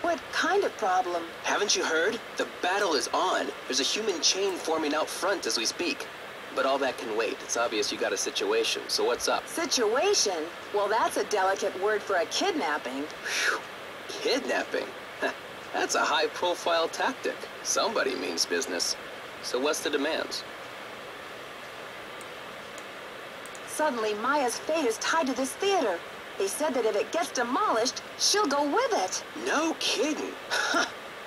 What kind of problem? Haven't you heard? The battle is on. There's a human chain forming out front as we speak. But all that can wait. It's obvious you got a situation, so what's up? Situation? Well, that's a delicate word for a kidnapping. Whew. Kidnapping? That's a high-profile tactic. Somebody means business. So what's the demands? Suddenly, Maya's fate is tied to this theater. They said that if it gets demolished, she'll go with it. No kidding.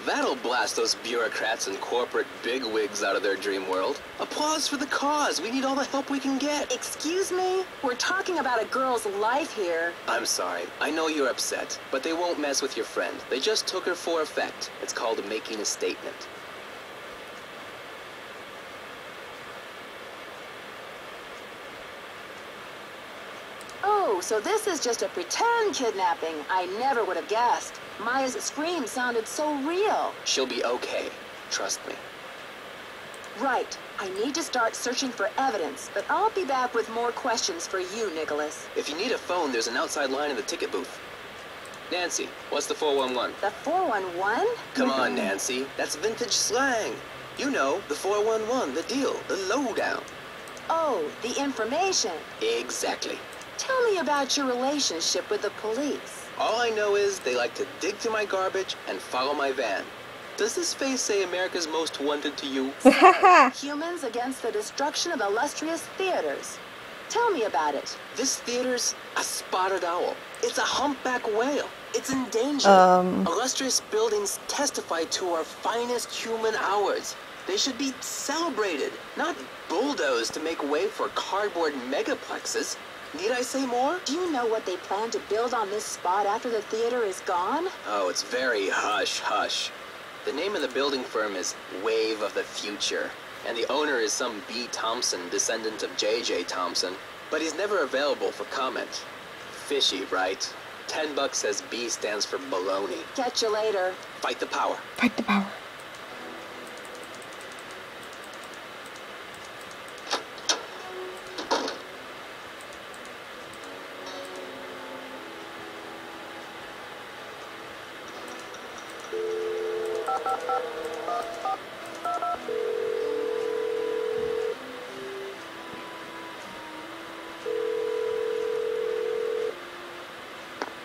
That'll blast those bureaucrats and corporate bigwigs out of their dream world. Applause for the cause. We need all the help we can get. Excuse me? We're talking about a girl's life here. I'm sorry. I know you're upset, but they won't mess with your friend. They just took her for effect. It's called making a statement. Oh, so this is just a pretend kidnapping. I never would have guessed. Maya's scream sounded so real. She'll be okay. Trust me. Right. I need to start searching for evidence, but I'll be back with more questions for you, Nicholas. If you need a phone, there's an outside line in the ticket booth. Nancy, what's the 411? The 411? Come on, Nancy. That's vintage slang. You know, the 411, the deal, the lowdown. Oh, the information. Exactly. Tell me about your relationship with the police. All I know is they like to dig through my garbage and follow my van. Does this face say America's Most Wanted to you? Humans against the destruction of illustrious theaters. Tell me about it. This theater's a spotted owl. It's a humpback whale. It's in danger. Illustrious buildings testify to our finest human hours. They should be celebrated, not bulldozed to make way for cardboard megaplexes. Need I say more? Do you know what they plan to build on this spot after the theater is gone? Oh, it's very hush-hush. The name of the building firm is Wave of the Future, and the owner is some B. Thompson, descendant of J.J. Thompson, but he's never available for comment. Fishy, right? $10 says B stands for baloney. Catch you later. Fight the power. Fight the power.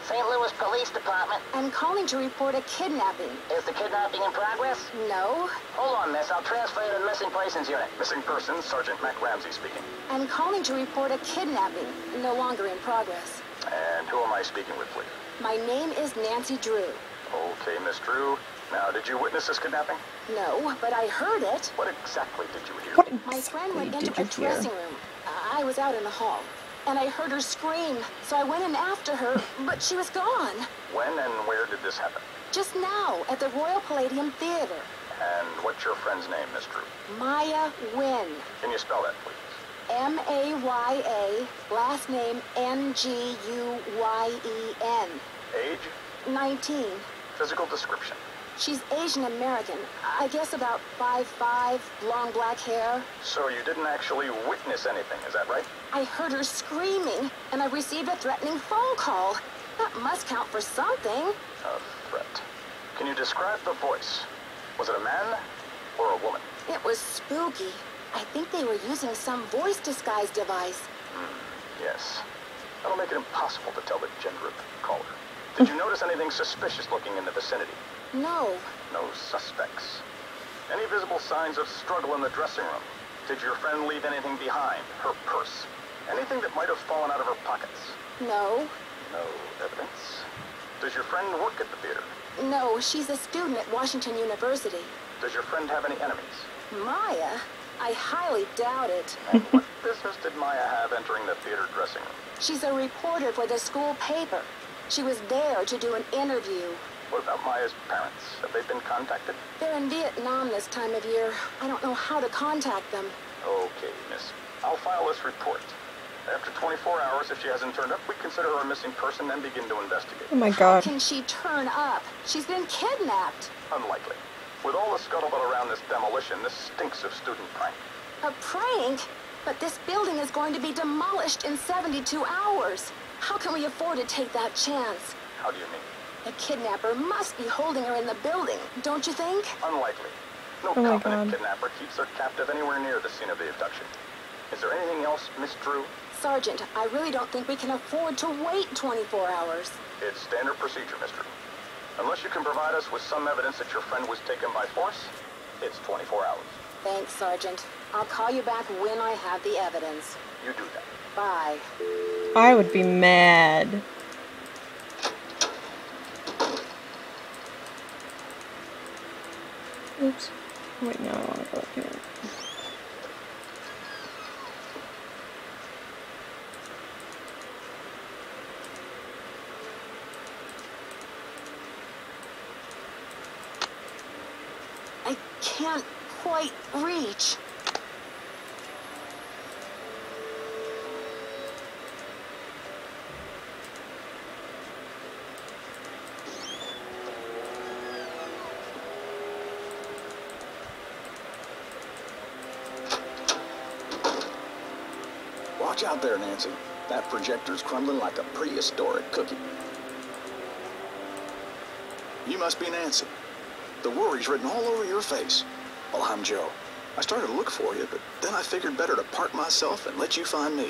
St. Louis Police Department. I'm calling to report a kidnapping. Is the kidnapping in progress? No. Hold on, miss. I'll transfer you to the Missing Persons Unit. Missing Persons, Sergeant Mac Ramsey speaking. I'm calling to report a kidnapping. No longer in progress. And who am I speaking with, please? My name is Nancy Drew. Okay, Miss Drew. Now, did you witness this kidnapping? No, but I heard it. What exactly did you hear? What My friend exactly went into did the you hear? dressing room. I was out in the hall. And I heard her scream, so I went in after her, but she was gone. When and where did this happen? Just now, at the Royal Palladium Theater. And what's your friend's name, Miss Drew? Maya Wynn. Can you spell that, please? M-A-Y-A, last name N-G-U-Y-E-N. Age? 19. Physical description? She's Asian American. I guess about 5'5", long black hair. So you didn't actually witness anything, is that right? I heard her screaming, and I received a threatening phone call. That must count for something. A threat. Can you describe the voice? Was it a man or a woman? It was spooky. I think they were using some voice disguise device. Yes. That'll make it impossible to tell the gender of the caller. Did you notice anything suspicious looking in the vicinity? No. No suspects. Any visible signs of struggle in the dressing room? Did your friend leave anything behind? Her purse? Anything that might have fallen out of her pockets? No. No evidence. Does your friend work at the theater? No, she's a student at Washington University. Does your friend have any enemies? Maya? I highly doubt it. And what business did Maya have entering the theater dressing room? She's a reporter for the school paper. She was there to do an interview. What about Maya's parents? Have they been contacted? They're in Vietnam this time of year. I don't know how to contact them. Okay, miss. I'll file this report. After 24 hours, if she hasn't turned up, we consider her a missing person and begin to investigate. Oh my How god. can she turn up? She's been kidnapped. Unlikely. With all the scuttlebutt around this demolition, this stinks of student prank. A prank? But this building is going to be demolished in 72 hours. How can we afford to take that chance? How do you mean? The kidnapper must be holding her in the building, don't you think? Unlikely. No competent kidnapper keeps their captive anywhere near the scene of the abduction. Is there anything else, Miss Drew? Sergeant, I really don't think we can afford to wait 24 hours. It's standard procedure, Miss Drew. Unless you can provide us with some evidence that your friend was taken by force, it's 24 hours. Thanks, Sergeant. I'll call you back when I have the evidence. You do that. Bye. I would be mad. Oops. Wait, no, I want to go up here. I can't quite reach. Watch out there, Nancy. That projector's crumbling like a prehistoric cookie. You must be Nancy. The worry's written all over your face. Well, I'm Joe. I started to look for you, but then I figured better to park myself and let you find me.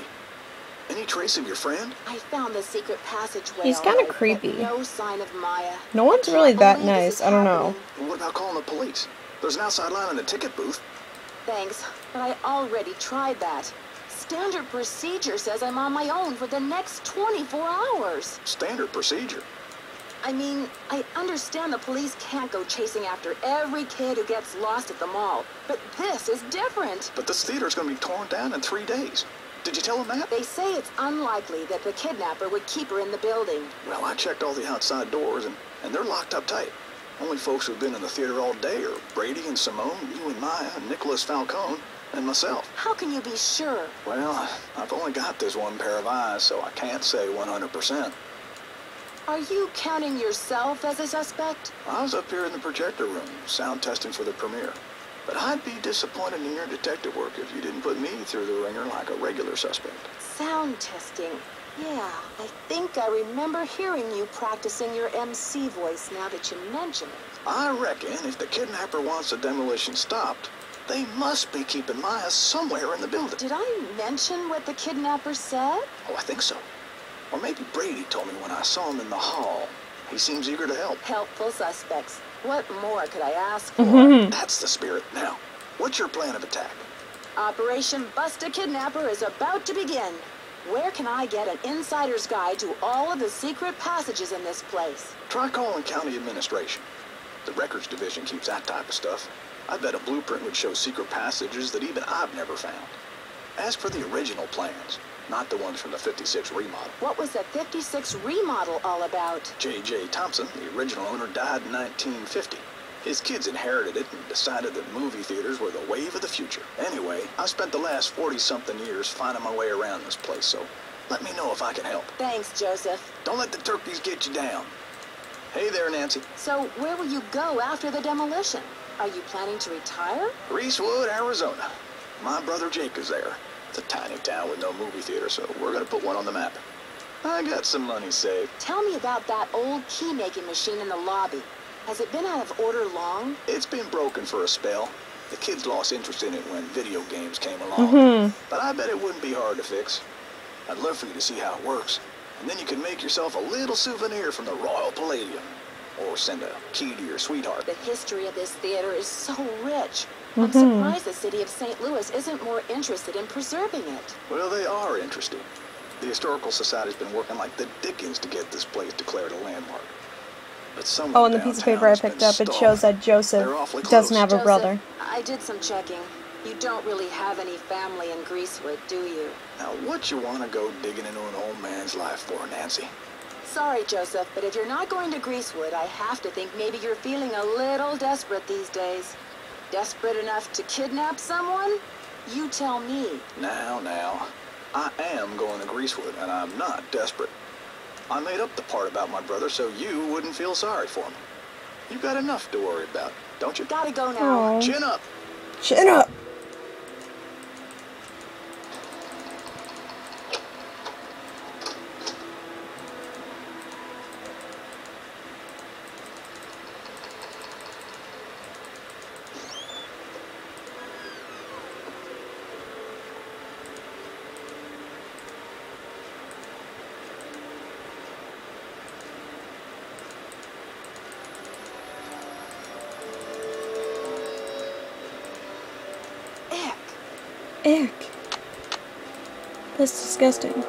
Any trace of your friend? I found the secret passageway. He's kind of creepy. No sign of Maya. No one's really that nice. I don't know. Well, what about calling the police? There's an outside line in the ticket booth. Thanks, but I already tried that. Standard procedure says I'm on my own for the next 24 hours. Standard procedure? I mean, I understand the police can't go chasing after every kid who gets lost at the mall, but this is different. But this theater's going to be torn down in 3 days. Did you tell them that? They say it's unlikely that the kidnapper would keep her in the building. Well, I checked all the outside doors, and they're locked up tight. Only folks who've been in the theater all day are Brady and Simone, you and Maya, and Nicholas Falcone, and myself. How can you be sure? Well, I've only got this one pair of eyes, so I can't say 100%. Are you counting yourself as a suspect? I was up here in the projector room, sound testing for the premiere. But I'd be disappointed in your detective work if you didn't put me through the ringer like a regular suspect. Sound testing. Yeah, I think I remember hearing you practicing your MC voice now that you mention it. I reckon if the kidnapper wants the demolition stopped, they must be keeping Maya somewhere in the building. Did I mention what the kidnapper said? Oh, I think so. Or maybe Brady told me when I saw him in the hall. He seems eager to help. Helpful suspects. What more could I ask for? That's the spirit. Now, what's your plan of attack? Operation Bust a Kidnapper is about to begin. Where can I get an insider's guide to all of the secret passages in this place? Try calling county administration. The records division keeps that type of stuff. I bet a blueprint would show secret passages that even I've never found. Ask for the original plans, not the ones from the 56 remodel. What was the 56 remodel all about? J.J. Thompson, the original owner, died in 1950. His kids inherited it and decided that movie theaters were the wave of the future. Anyway, I spent the last 40-something years finding my way around this place, so let me know if I can help. Thanks, Joseph. Don't let the turkeys get you down. Hey there, Nancy. So where will you go after the demolition? Are you planning to retire? Greasewood, Arizona. My brother Jake is there. It's a tiny town with no movie theater, so we're gonna put one on the map. I got some money saved. Tell me about that old key-making machine in the lobby. Has it been out of order long? It's been broken for a spell. The kids lost interest in it when video games came along. But I bet it wouldn't be hard to fix. I'd love for you to see how it works. And then you can make yourself a little souvenir from the Royal Palladium. Or send a key to your sweetheart. The history of this theater is so rich. I'm surprised the city of St. Louis isn't more interested in preserving it. Well, they are interested. The Historical Society's been working like the dickens to get this place declared a landmark. But someone and the piece of paper I picked up, it shows that Joseph doesn't have a brother. I did some checking. You don't really have any family in Greasewood, do you? Now, what you want to go digging into an old man's life for, Nancy? Sorry, Joseph, but if you're not going to Greasewood, I have to think maybe you're feeling a little desperate these days. Desperate enough to kidnap someone? You tell me. Now. I am going to Greasewood, and I'm not desperate. I made up the part about my brother so you wouldn't feel sorry for me. You got enough to worry about, don't you? Gotta go now. Aww. Chin up. Chin up. Ick. That's disgusting.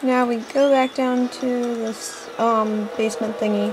Now we go back down to this basement thingy.